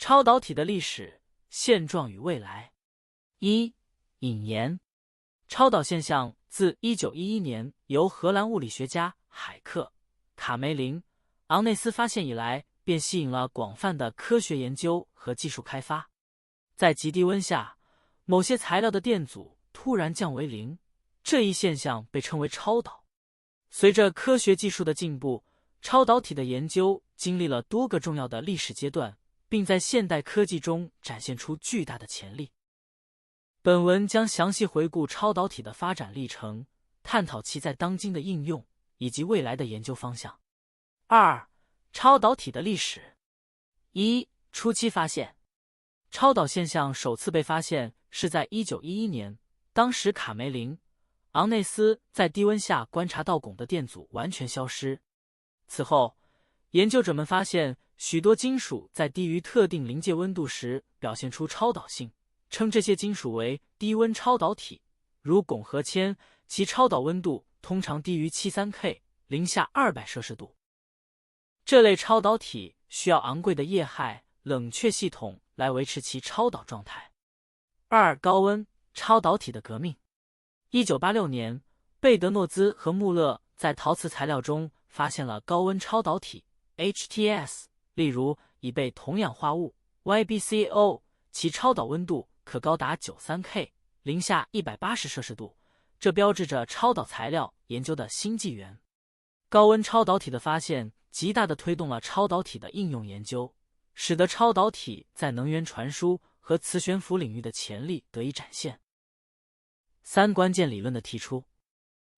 超导体的历史、现状与未来。一、引言。超导现象自1911年由荷兰物理学家海克、卡梅林、昂内斯发现以来，便吸引了广泛的科学研究和技术开发。在极低温下，某些材料的电阻突然降为零，这一现象被称为超导。随着科学技术的进步，超导体的研究经历了多个重要的历史阶段，并在现代科技中展现出巨大的潜力。本文将详细回顾超导体的发展历程，探讨其在当今的应用以及未来的研究方向。二、超导体的历史。一、初期发现。超导现象首次被发现是在1911年，当时卡梅林、昂内斯在低温下观察到汞的电阻完全消失。此后，研究者们发现许多金属在低于特定临界温度时表现出超导性，称这些金属为低温超导体，如汞和铅，其超导温度通常低于 73K 零下200摄氏度。这类超导体需要昂贵的液氦冷却系统来维持其超导状态。二、高温超导体的革命。1986年，贝德诺兹和穆勒在陶瓷材料中发现了高温超导体 HTS， 例如已被铜氧化物 YBCO， 其超导温度可高达 93K 零下180摄氏度，这标志着超导材料研究的新纪元。高温超导体的发现极大地推动了超导体的应用研究，使得超导体在能源传输和磁悬浮领域的潜力得以展现。三、关键理论的提出。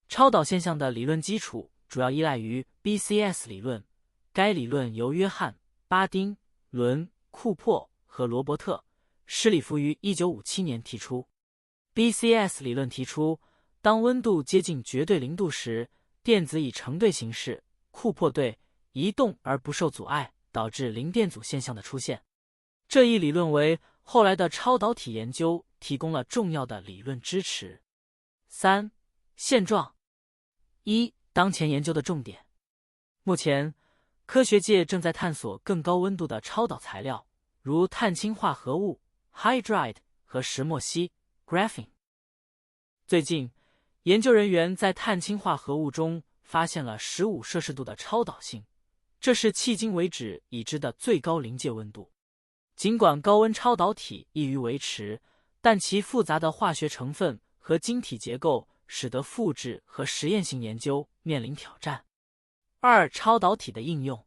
超导现象的理论基础主要依赖于 BCS 理论，该理论由约翰·巴丁、伦·库珀和罗伯特·施里夫于1957年提出。BCS 理论提出，当温度接近绝对零度时，电子以成对形式库珀对移动而不受阻碍，导致零电阻现象的出现。这一理论为后来的超导体研究提供了重要的理论支持。三、现状。一、当前研究的重点。目前，科学界正在探索更高温度的超导材料，如碳氢化合物 Hydride 和石墨烯 Graphene。最近，研究人员在碳氢化合物中发现了15摄氏度的超导性，这是迄今为止已知的最高临界温度。尽管高温超导体易于维持，但其复杂的化学成分和晶体结构使得复制和实验性研究面临挑战。二、超导体的应用。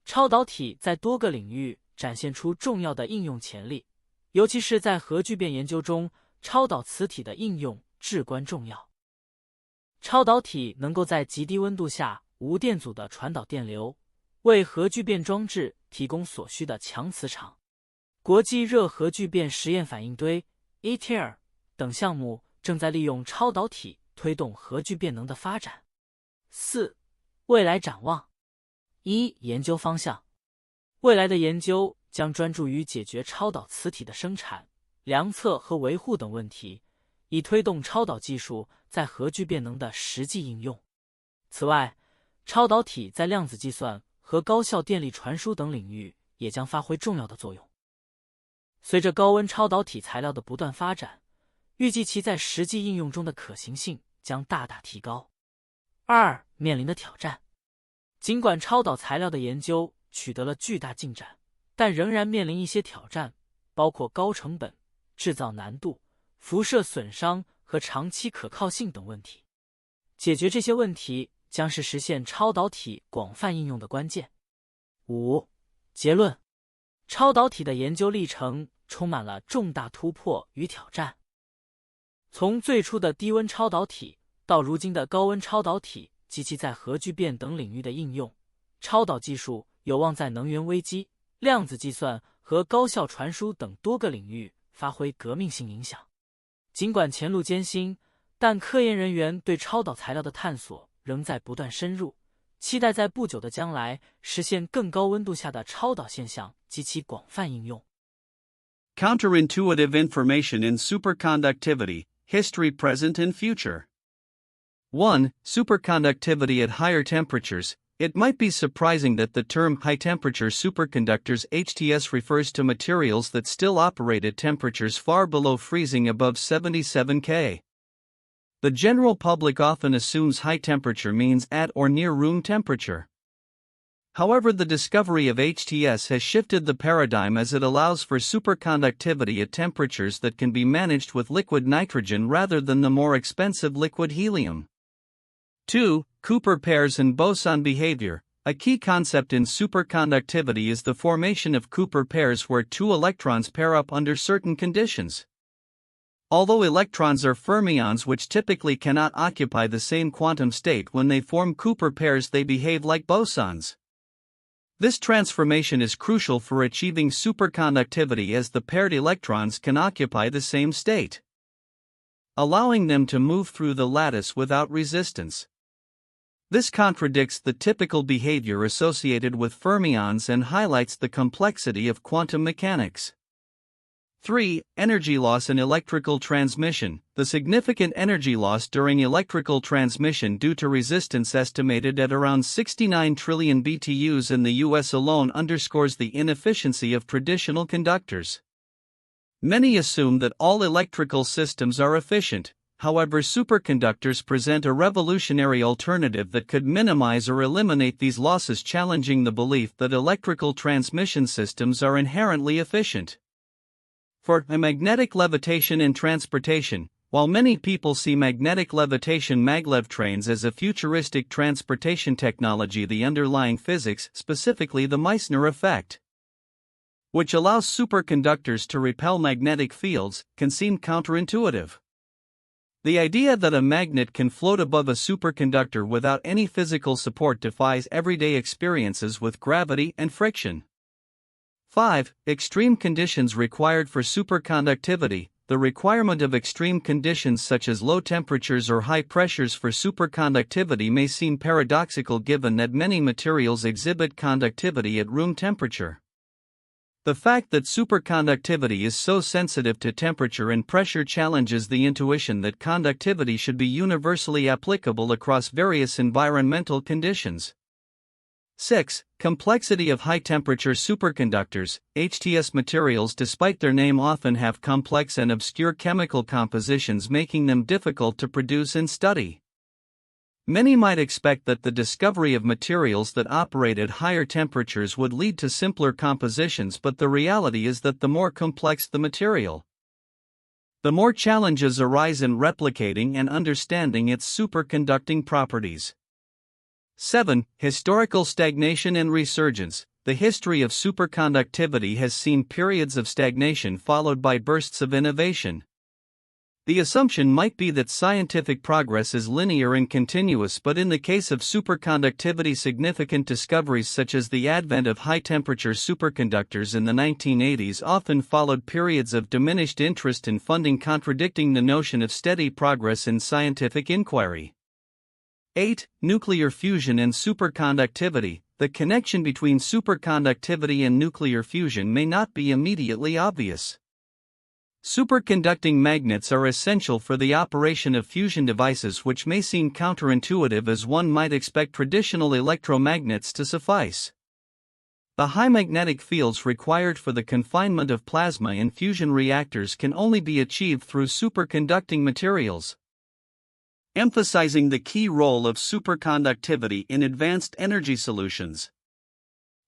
超导体在多个领域展现出重要的应用潜力，尤其是在核聚变研究中，超导磁体的应用至关重要。超导体能够在极低温度下无电阻地传导电流，为核聚变装置提供所需的强磁场。国际热核聚变实验反应堆 ITER 等项目正在利用超导体推动核聚变能的发展。四、未来展望。一、研究方向。未来的研究将专注于解决超导磁体的生产、量测和维护等问题，以推动超导技术在核聚变能的实际应用。此外，超导体在量子计算和高效电力传输等领域也将发挥重要的作用。随着高温超导体材料的不断发展，预计其在实际应用中的可行性将大大提高。二、面临的挑战。尽管超导材料的研究取得了巨大进展，但仍然面临一些挑战，包括高成本、制造难度、辐射损伤和长期可靠性等问题。解决这些问题将是实现超导体广泛应用的关键。五、结论。超导体的研究历程充满了重大突破与挑战。从最初的低温超导体到如今的高温超导体及其在核聚变等领域的应用，超导技术有望在能源危机、量子计算和高效传输等多个领域发挥革命性影响。尽管前路艰辛，但科研人员对超导材料的探索仍在不断深入，期待在不久的将来实现更高温度下的超导现象及其广泛应用。Counterintuitive information in superconductivity, history, present, and future. 1. Superconductivity at higher temperatures. It might be surprising that the term high-temperature superconductors (HTS) refers to materials that still operate at temperatures far below freezing above 77 K. The general public often assumes high temperature means at or near room temperature. However, the discovery of HTS has shifted the paradigm as it allows for superconductivity at temperatures that can be managed with liquid nitrogen rather than the more expensive liquid helium. 2. Cooper pairs and boson behavior. A key concept in superconductivity is the formation of Cooper pairs where two electrons pair up under certain conditions. Although electrons are fermions which typically cannot occupy the same quantum state, when they form Cooper pairs they behave like bosons. This transformation is crucial for achieving superconductivity as the paired electrons can occupy the same state, allowing them to move through the lattice without resistance. This contradicts the typical behavior associated with fermions and highlights the complexity of quantum mechanics. 3. Energy loss in electrical transmission. The significant energy loss during electrical transmission due to resistance, estimated at around 69 trillion BTUs in the US alone, underscores the inefficiency of traditional conductors. Many assume that all electrical systems are efficient. However, superconductors present a revolutionary alternative that could minimize or eliminate these losses, challenging the belief that electrical transmission systems are inherently efficient. 4. Magnetic levitation and transportation. While many people see magnetic levitation maglev trains as a futuristic transportation technology, the underlying physics, specifically the Meissner effect, which allows superconductors to repel magnetic fields, can seem counterintuitive. The idea that a magnet can float above a superconductor without any physical support defies everyday experiences with gravity and friction. 5. Extreme conditions required for superconductivity. The requirement of extreme conditions such as low temperatures or high pressures for superconductivity may seem paradoxical given that many materials exhibit conductivity at room temperature. The fact that superconductivity is so sensitive to temperature and pressure challenges the intuition that conductivity should be universally applicable across various environmental conditions. 6. Complexity of high-temperature superconductors. HTS materials, despite their name, often have complex and obscure chemical compositions, making them difficult to produce and study. Many might expect that the discovery of materials that operate at higher temperatures would lead to simpler compositions, but the reality is that the more complex the material, the more challenges arise in replicating and understanding its superconducting properties. 7. Historical stagnation and resurgence. The history of superconductivity has seen periods of stagnation followed by bursts of innovation. The assumption might be that scientific progress is linear and continuous, but in the case of superconductivity, significant discoveries such as the advent of high-temperature superconductors in the 1980s often followed periods of diminished interest in funding, contradicting the notion of steady progress in scientific inquiry. 8. Nuclear fusion and superconductivity. The connection between superconductivity and nuclear fusion may not be immediately obvious. Superconducting magnets are essential for the operation of fusion devices, which may seem counterintuitive as one might expect traditional electromagnets to suffice. The high magnetic fields required for the confinement of plasma in fusion reactors can only be achieved through superconducting materials, emphasizing the key role of superconductivity in advanced energy solutions.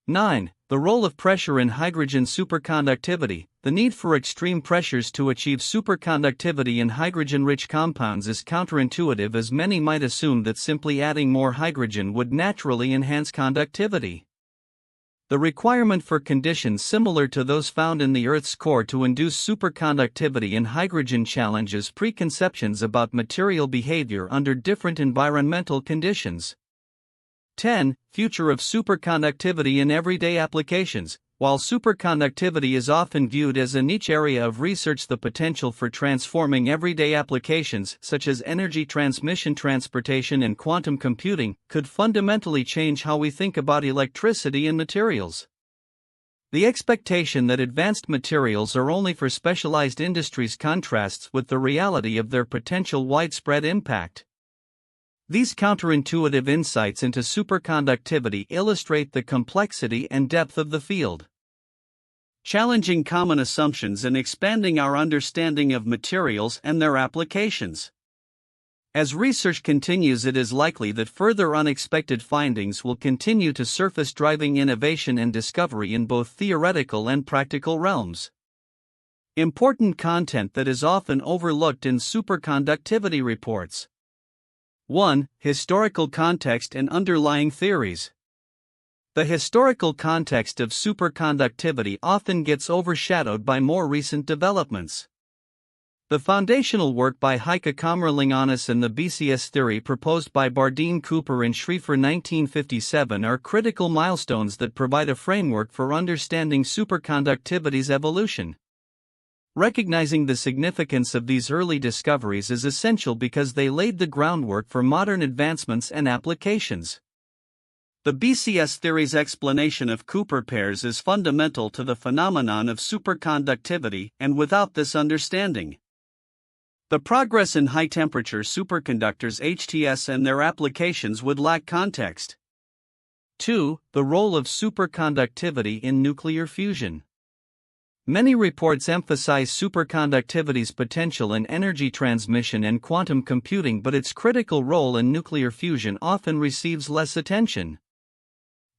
9. The role of pressure in hydrogen superconductivity. The need for extreme pressures to achieve superconductivity in hydrogen-rich compounds is counterintuitive, as many might assume that simply adding more hydrogen would naturally enhance conductivity. The requirement for conditions similar to those found in the Earth's core to induce superconductivity in hydrogen challenges preconceptions about material behavior under different environmental conditions. 10. Future of superconductivity in everyday applications. While superconductivity is often viewed as a niche area of research, the potential for transforming everyday applications such as energy transmission, transportation, and quantum computing could fundamentally change how we think about electricity and materials. The expectation that advanced materials are only for specialized industries contrasts with the reality of their potential widespread impact. These counterintuitive insights into superconductivity illustrate the complexity and depth of the field, challenging common assumptions and expanding our understanding of materials and their applications. As research continues, it is likely that further unexpected findings will continue to surface, driving innovation and discovery in both theoretical and practical realms. Important content that is often overlooked in superconductivity reports. 1. Historical context and underlying theories. The historical context of superconductivity often gets overshadowed by more recent developments. The foundational work by Heike Kamerlingh Onnes and the BCS theory proposed by Bardeen Cooper and Schrieffer 1957 are critical milestones that provide a framework for understanding superconductivity's evolution. Recognizing the significance of these early discoveries is essential because they laid the groundwork for modern advancements and applications. The BCS theory's explanation of Cooper pairs is fundamental to the phenomenon of superconductivity, and without this understanding, the progress in high-temperature superconductors HTS and their applications would lack context. 2. The role of superconductivity in nuclear fusion. Many reports emphasize superconductivity's potential in energy transmission and quantum computing, but its critical role in nuclear fusion often receives less attention.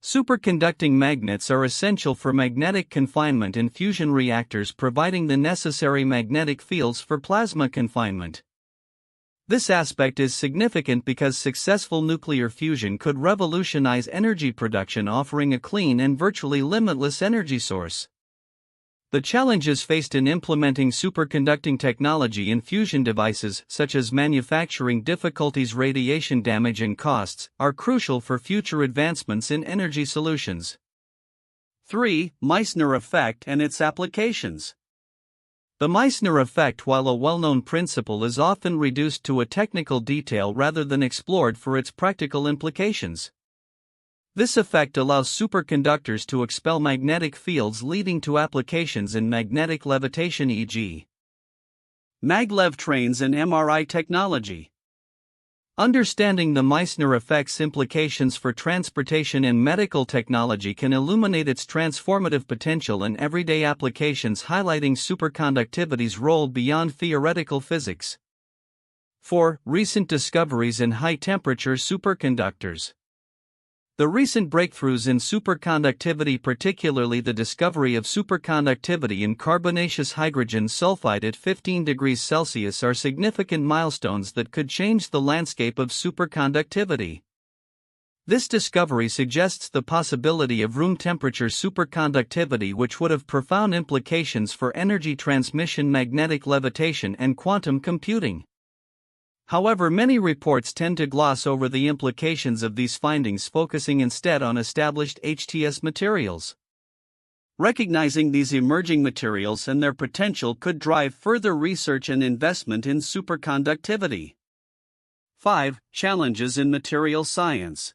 Superconducting magnets are essential for magnetic confinement in fusion reactors, providing the necessary magnetic fields for plasma confinement. This aspect is significant because successful nuclear fusion could revolutionize energy production, offering a clean and virtually limitless energy source. The challenges faced in implementing superconducting technology in fusion devices, such as manufacturing difficulties, radiation damage, and costs, are crucial for future advancements in energy solutions. 3. Meissner effect and its applications. The Meissner effect, while a well-known principle, is often reduced to a technical detail rather than explored for its practical implications. This effect allows superconductors to expel magnetic fields, leading to applications in magnetic levitation, e.g., maglev trains and MRI technology. Understanding the Meissner effect's implications for transportation and medical technology can illuminate its transformative potential in everyday applications, highlighting superconductivity's role beyond theoretical physics. 4. Recent discoveries in high-temperature superconductors. The recent breakthroughs in superconductivity, particularly the discovery of superconductivity in carbonaceous hydrogen sulfide at 15 degrees Celsius, are significant milestones that could change the landscape of superconductivity. This discovery suggests the possibility of room temperature superconductivity, which would have profound implications for energy transmission, magnetic levitation, and quantum computing. However, many reports tend to gloss over the implications of these findings, focusing instead on established HTS materials. Recognizing these emerging materials and their potential could drive further research and investment in superconductivity. 5. Challenges in material science.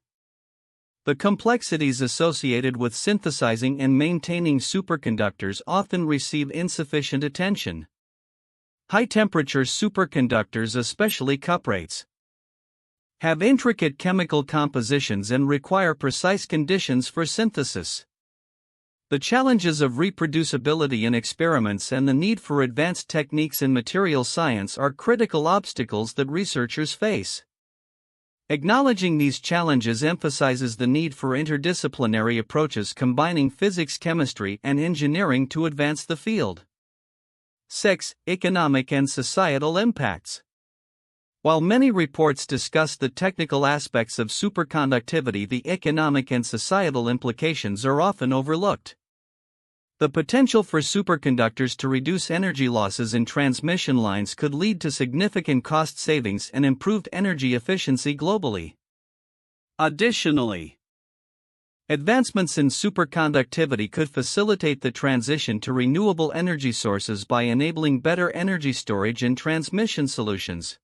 The complexities associated with synthesizing and maintaining superconductors often receive insufficient attention. High-temperature superconductors, especially cuprates, have intricate chemical compositions and require precise conditions for synthesis. The challenges of reproducibility in experiments and the need for advanced techniques in material science are critical obstacles that researchers face. Acknowledging these challenges emphasizes the need for interdisciplinary approaches combining physics, chemistry, and engineering to advance the field. 6. Economic and societal impacts. While many reports discuss the technical aspects of superconductivity, the economic and societal implications are often overlooked. The potential for superconductors to reduce energy losses in transmission lines could lead to significant cost savings and improved energy efficiency globally. Additionally, advancements in superconductivity could facilitate the transition to renewable energy sources by enabling better energy storage and transmission solutions.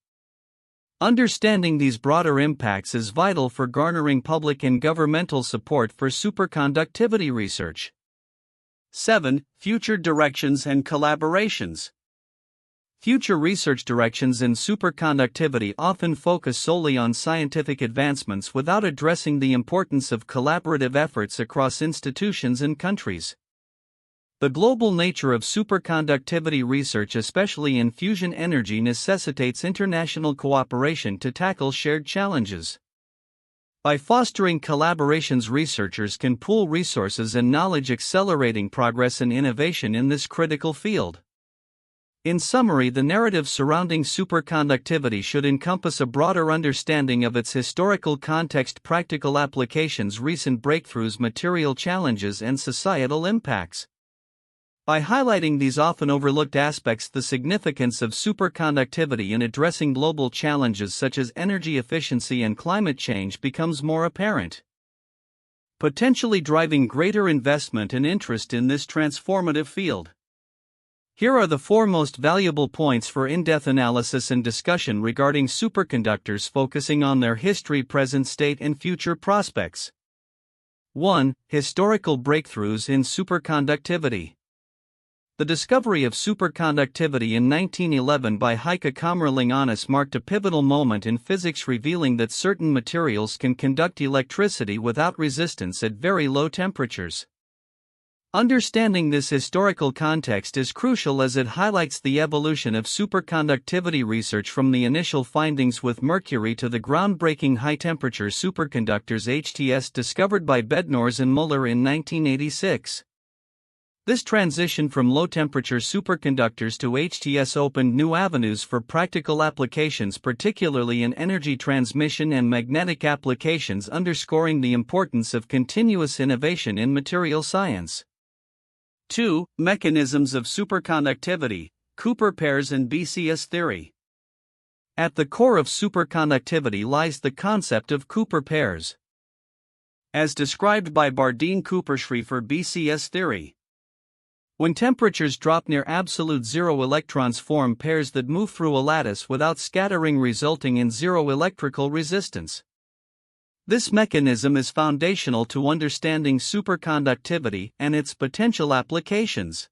Understanding these broader impacts is vital for garnering public and governmental support for superconductivity research. 7. Future directions and collaborations. Future research directions in superconductivity often focus solely on scientific advancements without addressing the importance of collaborative efforts across institutions and countries. The global nature of superconductivity research, especially in fusion energy, necessitates international cooperation to tackle shared challenges. By fostering collaborations, researchers can pool resources and knowledge, accelerating progress and innovation in this critical field. In summary, the narrative surrounding superconductivity should encompass a broader understanding of its historical context, practical applications, recent breakthroughs, material challenges, and societal impacts. By highlighting these often overlooked aspects, the significance of superconductivity in addressing global challenges such as energy efficiency and climate change becomes more apparent, potentially driving greater investment and interest in this transformative field. Here are the 4 most valuable points for in-depth analysis and discussion regarding superconductors, focusing on their history, present state, and future prospects. 1. Historical breakthroughs in superconductivity. The discovery of superconductivity in 1911 by Heike Kamerlingh Onnes marked a pivotal moment in physics, revealing that certain materials can conduct electricity without resistance at very low temperatures. Understanding this historical context is crucial as it highlights the evolution of superconductivity research from the initial findings with mercury to the groundbreaking high-temperature superconductors HTS discovered by Bednorz and Muller in 1986. This transition from low-temperature superconductors to HTS opened new avenues for practical applications, particularly in energy transmission and magnetic applications, underscoring the importance of continuous innovation in material science. 2. Mechanisms of superconductivity, Cooper pairs and BCS theory. At the core of superconductivity lies the concept of Cooper pairs, as described by Bardeen-Cooper-Schrieffer BCS theory. When temperatures drop near absolute zero, electrons form pairs that move through a lattice without scattering, resulting in zero electrical resistance. This mechanism is foundational to understanding superconductivity and its potential applications.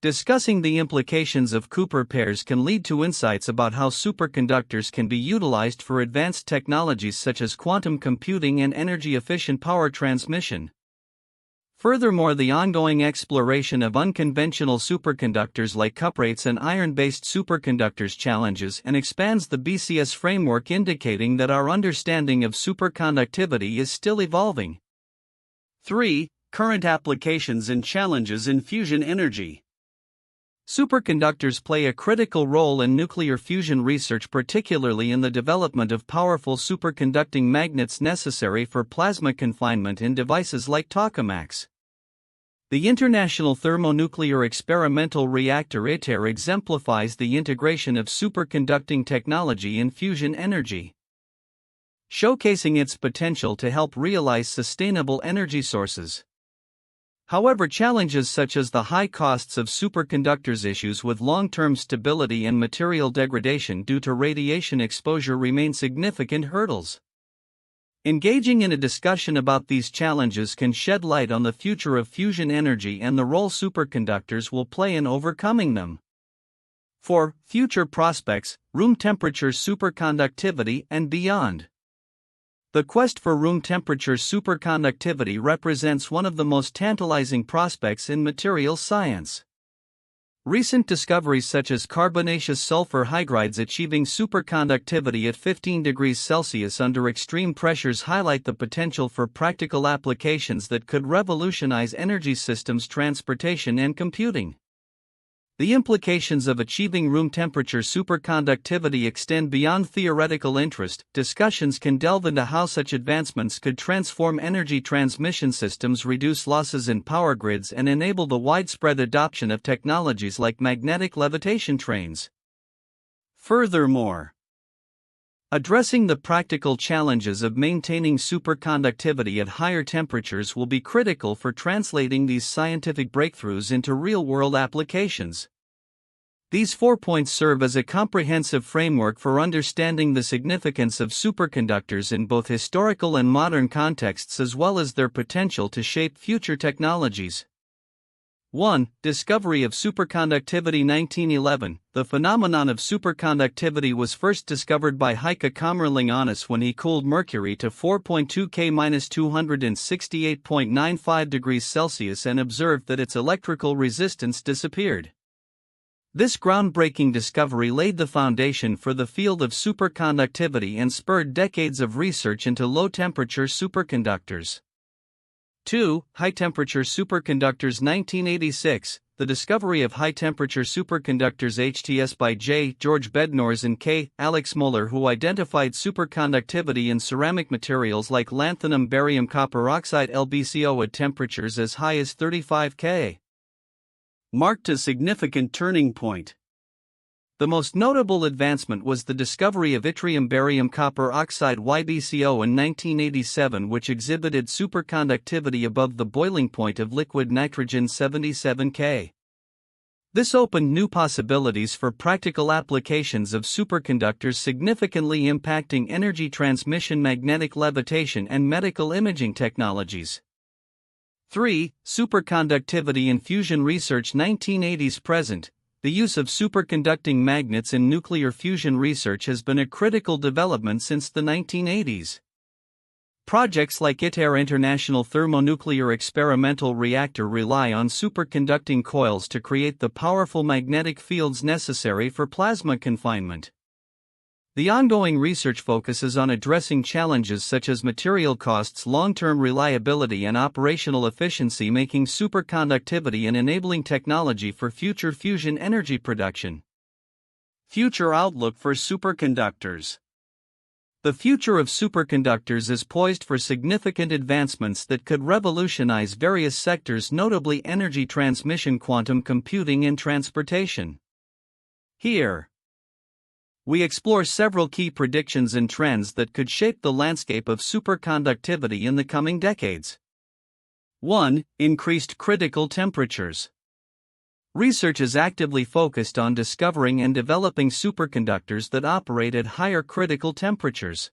Discussing the implications of Cooper pairs can lead to insights about how superconductors can be utilized for advanced technologies such as quantum computing and energy-efficient power transmission. Furthermore, the ongoing exploration of unconventional superconductors like cuprates and iron-based superconductors challenges and expands the BCS framework, indicating that our understanding of superconductivity is still evolving. 3. Current applications and challenges in fusion energy. Superconductors play a critical role in nuclear fusion research, particularly in the development of powerful superconducting magnets necessary for plasma confinement in devices like tokamaks. The International Thermonuclear Experimental Reactor ITER exemplifies the integration of superconducting technology in fusion energy, showcasing its potential to help realize sustainable energy sources. However, challenges such as the high costs of superconductors, issues with long-term stability, and material degradation due to radiation exposure remain significant hurdles. Engaging in a discussion about these challenges can shed light on the future of fusion energy and the role superconductors will play in overcoming them. 4. Future prospects, room temperature superconductivity and beyond. The quest for room temperature superconductivity represents one of the most tantalizing prospects in materials science. Recent discoveries such as carbonaceous sulfur hydrides achieving superconductivity at 15 degrees Celsius under extreme pressures highlight the potential for practical applications that could revolutionize energy systems, transportation, and computing. The implications of achieving room temperature superconductivity extend beyond theoretical interest. Discussions can delve into how such advancements could transform energy transmission systems, reduce losses in power grids, and enable the widespread adoption of technologies like magnetic levitation trains. Furthermore, addressing the practical challenges of maintaining superconductivity at higher temperatures will be critical for translating these scientific breakthroughs into real-world applications. These 4 points serve as a comprehensive framework for understanding the significance of superconductors in both historical and modern contexts, as well as their potential to shape future technologies. 1. Discovery of superconductivity 1911. The phenomenon of superconductivity was first discovered by Heike Kamerlingh Onnes when he cooled mercury to 4.2 K-268.95 degrees Celsius and observed that its electrical resistance disappeared. This groundbreaking discovery laid the foundation for the field of superconductivity and spurred decades of research into low-temperature superconductors. 2. High-temperature superconductors 1986. The discovery of high-temperature superconductors HTS by J. George Bednorz and K. Alex Muller, who identified superconductivity in ceramic materials like lanthanum barium copper oxide LBCO at temperatures as high as 35 K, marked a significant turning point. The most notable advancement was the discovery of yttrium barium copper oxide YBCO in 1987, which exhibited superconductivity above the boiling point of liquid nitrogen 77 K. This opened new possibilities for practical applications of superconductors, significantly impacting energy transmission, magnetic levitation, and medical imaging technologies. 3. Superconductivity in fusion research 1980s present. The use of superconducting magnets in nuclear fusion research has been a critical development since the 1980s. Projects like ITER International Thermonuclear Experimental Reactor rely on superconducting coils to create the powerful magnetic fields necessary for plasma confinement. The ongoing research focuses on addressing challenges such as material costs, long-term reliability, and operational efficiency, making superconductivity an enabling technology for future fusion energy production. Future outlook for superconductors. The future of superconductors is poised for significant advancements that could revolutionize various sectors, notably energy transmission, quantum computing, and transportation. Here, we explore several key predictions and trends that could shape the landscape of superconductivity in the coming decades. 1. Increased critical temperatures. Research is actively focused on discovering and developing superconductors that operate at higher critical temperatures.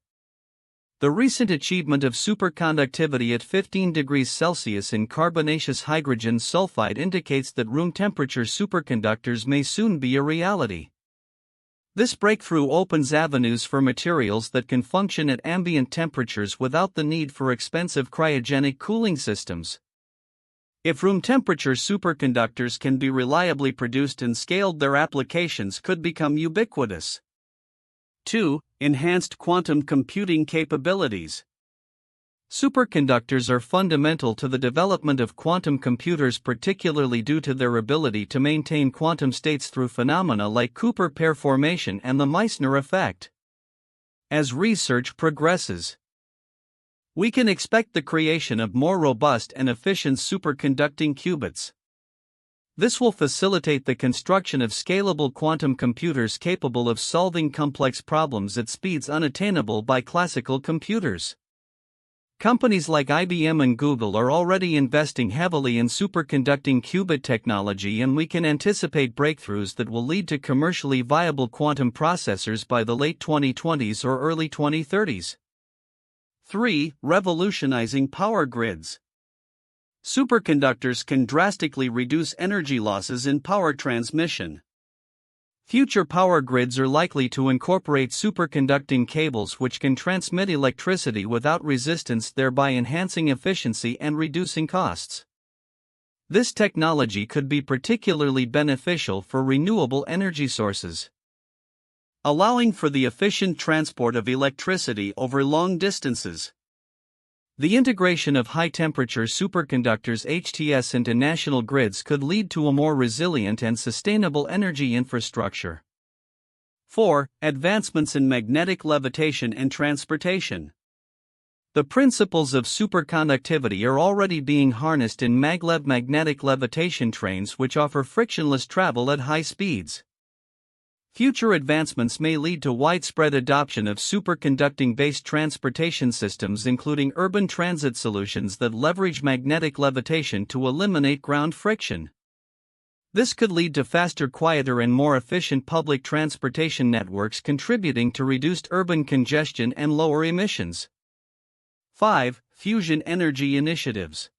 The recent achievement of superconductivity at 15 degrees Celsius in carbonaceous hydrogen sulfide indicates that room temperature superconductors may soon be a reality. This breakthrough opens avenues for materials that can function at ambient temperatures without the need for expensive cryogenic cooling systems. If room temperature superconductors can be reliably produced and scaled, their applications could become ubiquitous. 2. Enhanced quantum computing capabilities. Superconductors are fundamental to the development of quantum computers, particularly due to their ability to maintain quantum states through phenomena like Cooper pair formation and the Meissner effect. As research progresses, we can expect the creation of more robust and efficient superconducting qubits. This will facilitate the construction of scalable quantum computers capable of solving complex problems at speeds unattainable by classical computers. Companies like IBM and Google are already investing heavily in superconducting qubit technology, and we can anticipate breakthroughs that will lead to commercially viable quantum processors by the late 2020s or early 2030s. 3. Revolutionizing power grids. Superconductors can drastically reduce energy losses in power transmission. Future power grids are likely to incorporate superconducting cables which can transmit electricity without resistance, thereby enhancing efficiency and reducing costs. This technology could be particularly beneficial for renewable energy sources, allowing for the efficient transport of electricity over long distances. The integration of high-temperature superconductors HTS into national grids could lead to a more resilient and sustainable energy infrastructure. 4. Advancements in magnetic levitation and transportation. The principles of superconductivity are already being harnessed in maglev magnetic levitation trains, which offer frictionless travel at high speeds. Future advancements may lead to widespread adoption of superconducting-based transportation systems, including urban transit solutions that leverage magnetic levitation to eliminate ground friction. This could lead to faster, quieter, and more efficient public transportation networks, contributing to reduced urban congestion and lower emissions. 5. Fusion energy initiatives.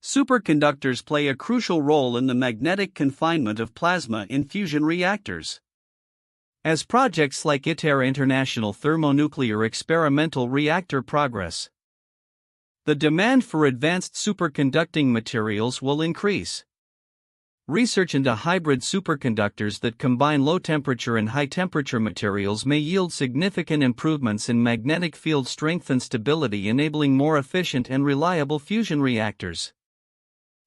Superconductors play a crucial role in the magnetic confinement of plasma in fusion reactors. As projects like ITER International Thermonuclear Experimental Reactor progress, the demand for advanced superconducting materials will increase. Research into hybrid superconductors that combine low-temperature and high-temperature materials may yield significant improvements in magnetic field strength and stability, enabling more efficient and reliable fusion reactors.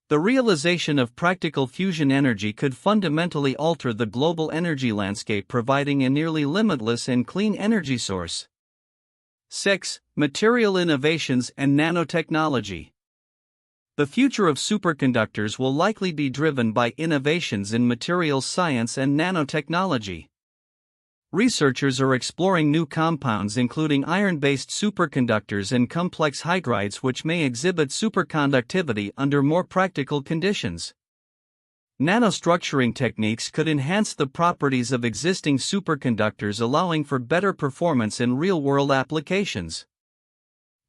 The realization of practical fusion energy could fundamentally alter the global energy landscape, providing a nearly limitless and clean energy source. 6. Material innovations and nanotechnology. The future of superconductors will likely be driven by innovations in materials science and nanotechnology. Researchers are exploring new compounds including iron-based superconductors and complex hydrides which may exhibit superconductivity under more practical conditions. Nanostructuring techniques could enhance the properties of existing superconductors, allowing for better performance in real-world applications.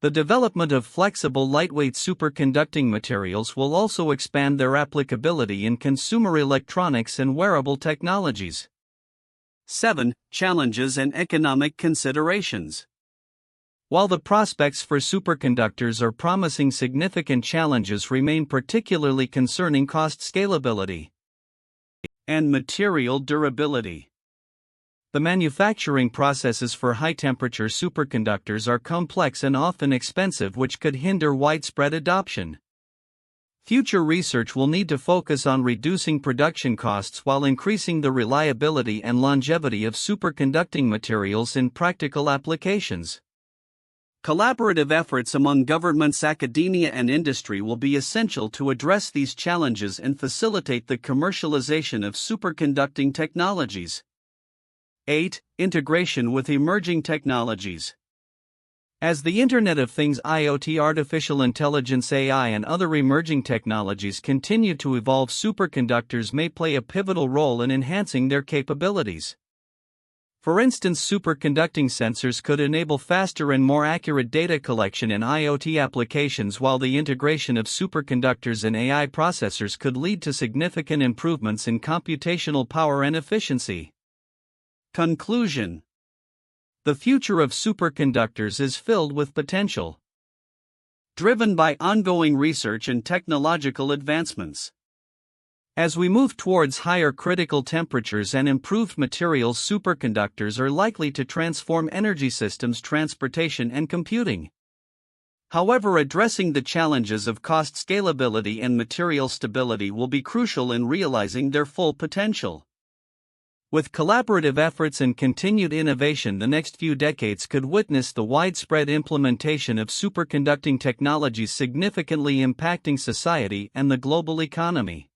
The development of flexible, lightweight superconducting materials will also expand their applicability in consumer electronics and wearable technologies. 7. Challenges and economic considerations. While the prospects for superconductors are promising, significant challenges remain, particularly concerning cost, scalability, and material durability. The manufacturing processes for high-temperature superconductors are complex and often expensive, which could hinder widespread adoption. Future research will need to focus on reducing production costs while increasing the reliability and longevity of superconducting materials in practical applications. Collaborative efforts among governments, academia, and industry will be essential to address these challenges and facilitate the commercialization of superconducting technologies. 8. Integration with emerging technologies. As the Internet of Things, IoT, artificial intelligence, AI, and other emerging technologies continue to evolve, superconductors may play a pivotal role in enhancing their capabilities. For instance, superconducting sensors could enable faster and more accurate data collection in IoT applications, while the integration of superconductors and AI processors could lead to significant improvements in computational power and efficiency. Conclusion. The future of superconductors is filled with potential, driven by ongoing research and technological advancements. As we move towards higher critical temperatures and improved materials, superconductors are likely to transform energy systems, transportation, and computing. However, addressing the challenges of cost, scalability, and material stability will be crucial in realizing their full potential. With collaborative efforts and continued innovation, the next few decades could witness the widespread implementation of superconducting technologies, significantly impacting society and the global economy.